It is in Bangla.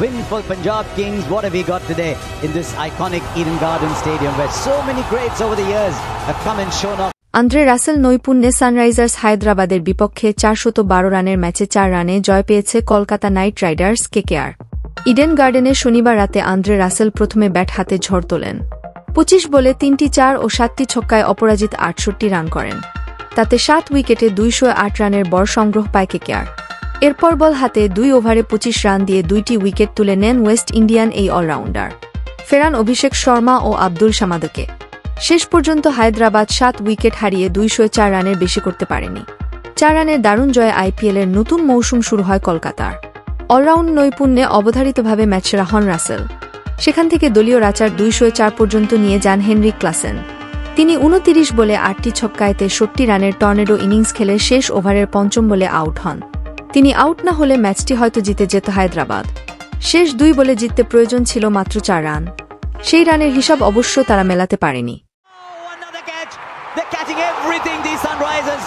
win for Punjab Kings. What have we got today in this iconic Eden Gardens Stadium where so many greats over the years have come and shown off. Andre Russell নৈপুণ্যে সানরাইজার্স হায়দ্রাবাদের বিপক্ষে 412 রানের ম্যাচে 4 রানে জয় পেয়েছে Kolkata Knight Riders KKR. Eden গার্ডেনে শনিবার রাতে আন্দ্রে রাসেল প্রথমে ব্যাট হাতে ঝড় তোলেন। 25 বলে 3টি 4 ও 7টি ছক্কায় অপরাজিত 68 রান করেন। তাতে 7 উইকেটে 208 রানের বড় সংগ্রহ পায় কেকেআর। এরপর বল হাতে 2 ওভারে 25 রান দিয়ে 2টি উইকেট তুলে নেন ওয়েস্ট ইন্ডিয়ান এই অলরাউন্ডার। ফেরান অভিষেক শর্মা ও আব্দুল সামাদকে। শেষ পর্যন্ত হায়দ্রাবাদ 7 উইকেট হারিয়ে 204 রানের বেশি করতে পারেনি। 4 রানের দারুণ জয়ে আইপিএলের নতুন মৌসুম শুরু হয় কলকাতার। অলরাউন্ড নৈপুণ্যে অবধারিতভাবে ম্যাচসেরা হন রাসেল। সেখান থেকে দলীয় রাচার 204 পর্যন্ত নিয়ে যান হেনরিক ক্লাসেন। তিনি 29 বলে 8টি ছক্কায় 63 রানের টর্নেডো ইনিংস খেলে শেষ ওভারের 5ম বলে আউট হন। তিনি আউট না হলে ম্যাচটি হয়তো জিতে যেত হায়দ্রাবাদ। শেষ 2 বলে জিততে প্রয়োজন ছিল মাত্র 4 রান। সেই রানের হিসাব অবশ্য তারা মেলাতে পারেনি। They're catching everything, these Sunrisers.